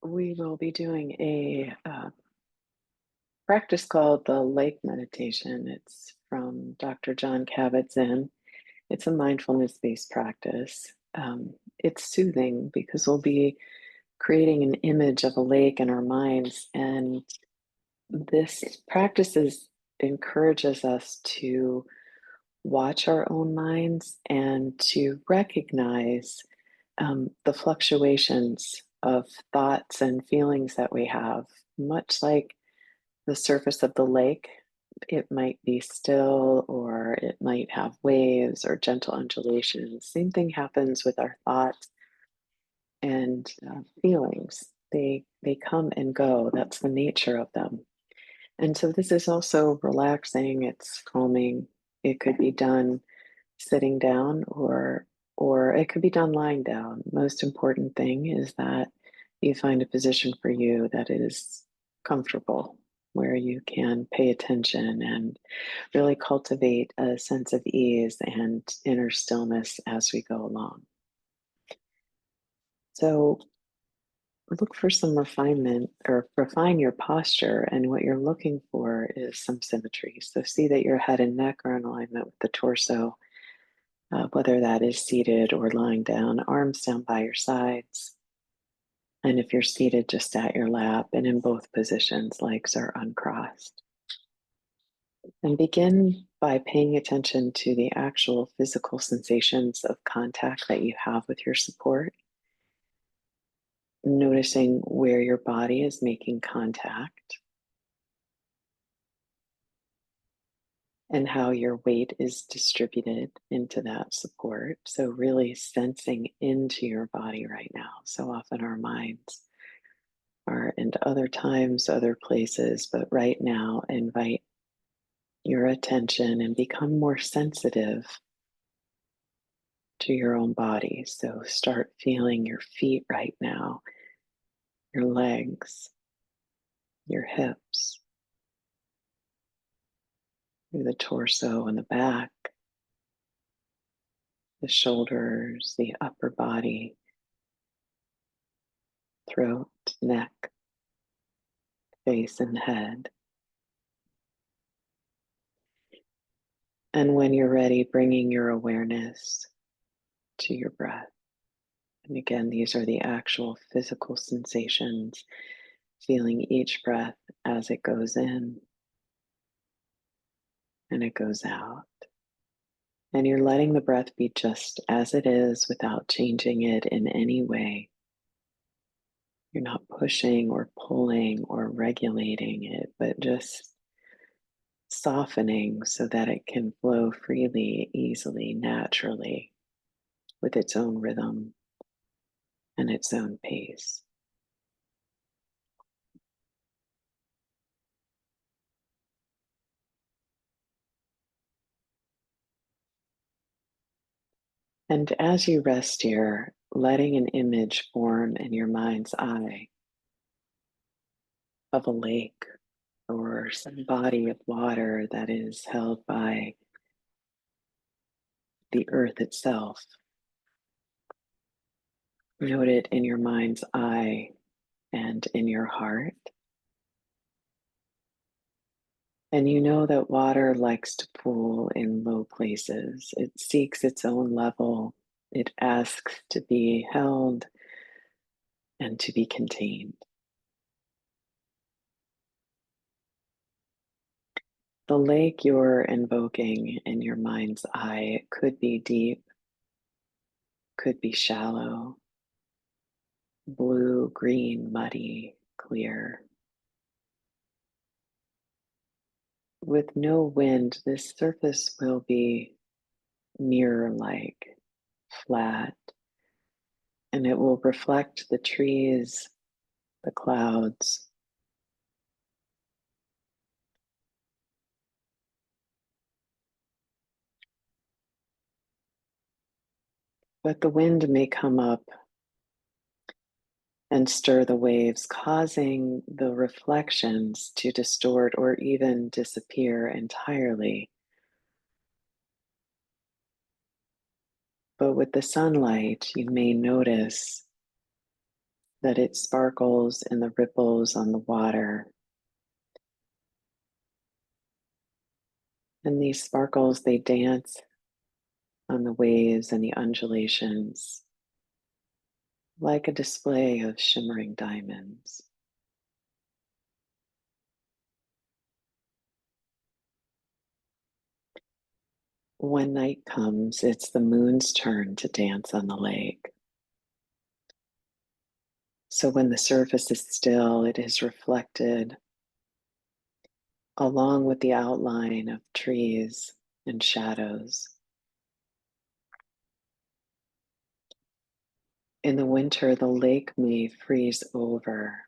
We will be doing a practice called the Lake Meditation. It's from Dr. Jon Kabat Zinn. It's a mindfulness based practice. It's soothing because we'll be creating an image of a lake in our minds, and this encourages us to watch our own minds and to recognize the fluctuations of thoughts and feelings that we have, much like the surface of the lake. It might be still, or it might have waves or gentle undulations. Same thing happens with our thoughts and feelings. They come and go. That's the nature of them. And so this is also relaxing. It's calming. It could be done sitting down, or it could be done lying down. Most important thing is that you find a position for you that is comfortable, where you can pay attention and really cultivate a sense of ease and inner stillness as we go along. So look for some refinement, or refine your posture, and what you're looking for is some symmetry. So see that your head and neck are in alignment with the torso, whether that is seated or lying down, arms down by your sides. And if you're seated, just at your lap, and in both positions, legs are uncrossed. And begin by paying attention to the actual physical sensations of contact that you have with your support, noticing where your body is making contact and how your weight is distributed into that support. So, really sensing into your body right now. So often our minds are in other times, other places, but right now, invite your attention and become more sensitive to your own body. So, start feeling your feet right now, your legs, your hips, through the torso and the back, the shoulders, the upper body, throat, neck, face, and head. And when you're ready, bringing your awareness to your breath. And again, these are the actual physical sensations, feeling each breath as it goes in and it goes out. And you're letting the breath be just as it is without changing it in any way. You're not pushing or pulling or regulating it, but just softening so that it can flow freely, easily, naturally, with its own rhythm and its own pace. And as you rest here, letting an image form in your mind's eye of a lake or some body of water that is held by the earth itself. Note it in your mind's eye and in your heart. And you know that water likes to pool in low places. It seeks its own level. It asks to be held and to be contained. The lake you're invoking in your mind's eye could be deep, could be shallow, blue, green, muddy, clear. With no wind, this surface will be mirror-like, flat, and it will reflect the trees, the clouds, but the wind may come up and stir the waves, causing the reflections to distort or even disappear entirely. But with the sunlight, you may notice that it sparkles in the ripples on the water. And these sparkles, they dance on the waves and the undulations like a display of shimmering diamonds. When night comes, it's the moon's turn to dance on the lake. So when the surface is still, it is reflected along with the outline of trees and shadows. In the winter, the lake may freeze over,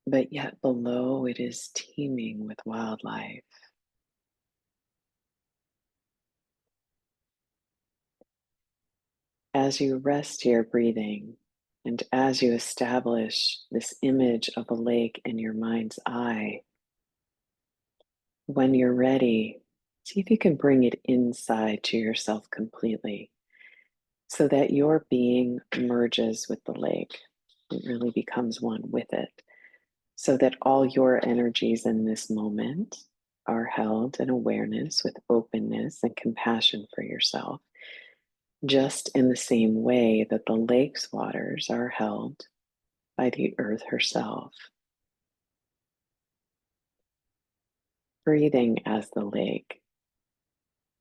but yet below it is teeming with wildlife. As you rest your breathing, and as you establish this image of a lake in your mind's eye, when you're ready, see if you can bring it inside to yourself completely so that your being merges with the lake. It really becomes one with it, so that all your energies in this moment are held in awareness with openness and compassion for yourself, just in the same way that the lake's waters are held by the earth herself. Breathing as the lake,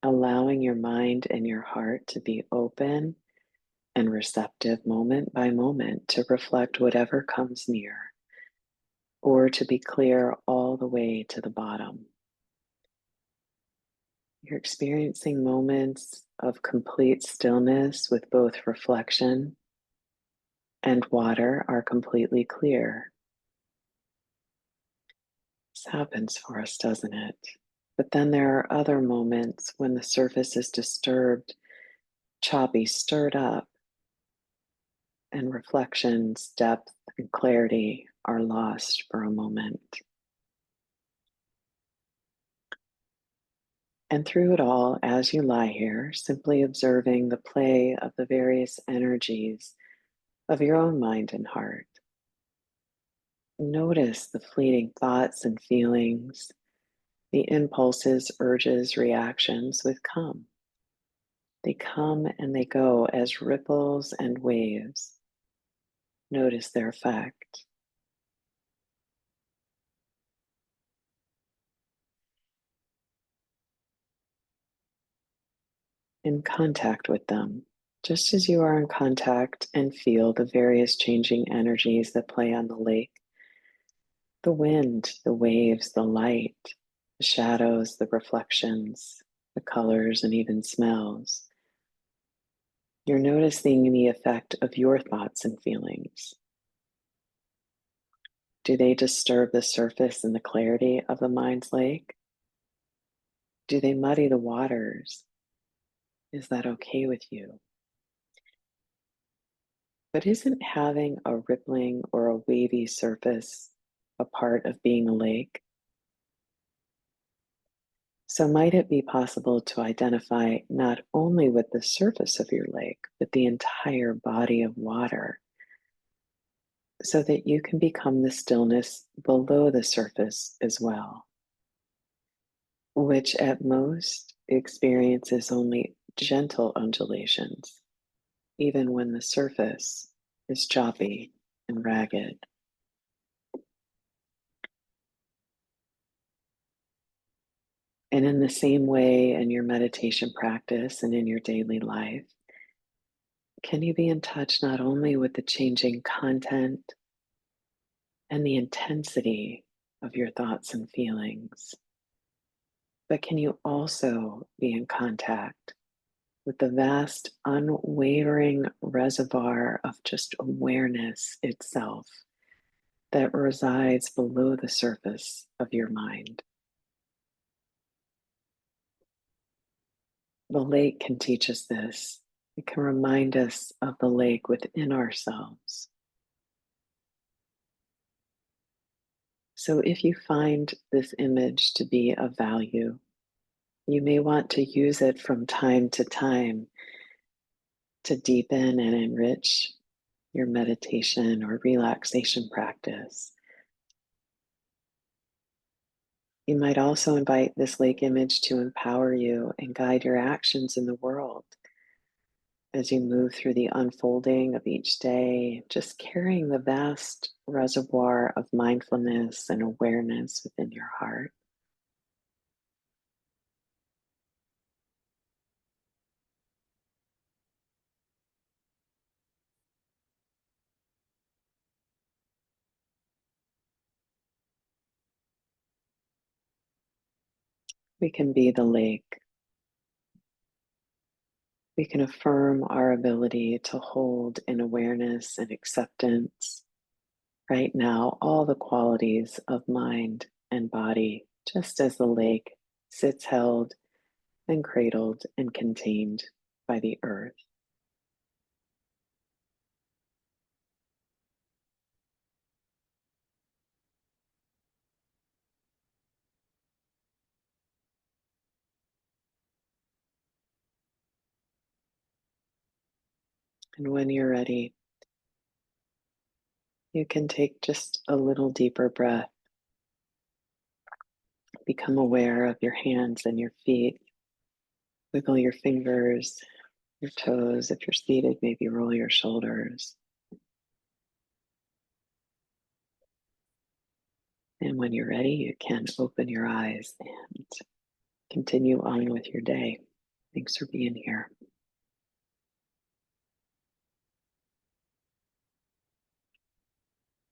allowing your mind and your heart to be open and receptive moment by moment to reflect whatever comes near, or to be clear all the way to the bottom. You're experiencing moments of complete stillness with both reflection and water are completely clear. This happens for us, doesn't it? But then there are other moments when the surface is disturbed, choppy, stirred up, and reflections, depth, and clarity are lost for a moment. And through it all, as you lie here, simply observing the play of the various energies of your own mind and heart. Notice the fleeting thoughts and feelings, the impulses, urges, reactions with come. They come and they go as ripples and waves. Notice their effect. In contact with them, just as you are in contact and feel the various changing energies that play on the lake, the wind, the waves, the light, the shadows, the reflections, the colors, and even smells. You're noticing the effect of your thoughts and feelings. Do they disturb the surface and the clarity of the mind's lake? Do they muddy the waters? Is that okay with you? But isn't having a rippling or a wavy surface a part of being a lake? So, might it be possible to identify not only with the surface of your lake, but the entire body of water so that you can become the stillness below the surface as well, which at most experiences only gentle undulations, even when the surface is choppy and ragged. And in the same way, in your meditation practice and in your daily life, can you be in touch not only with the changing content and the intensity of your thoughts and feelings, but can you also be in contact with the vast, unwavering reservoir of just awareness itself that resides below the surface of your mind? The lake can teach us this. It can remind us of the lake within ourselves. So if you find this image to be of value, you may want to use it from time to time to deepen and enrich your meditation or relaxation practice. You might also invite this lake image to empower you and guide your actions in the world as you move through the unfolding of each day, just carrying the vast reservoir of mindfulness and awareness within your heart. We can be the lake. We can affirm our ability to hold in awareness and acceptance right now all the qualities of mind and body, just as the lake sits held and cradled and contained by the earth. And when you're ready, you can take just a little deeper breath. Become aware of your hands and your feet. Wiggle your fingers, your toes. If you're seated, maybe roll your shoulders. And when you're ready, you can open your eyes and continue on with your day. Thanks for being here.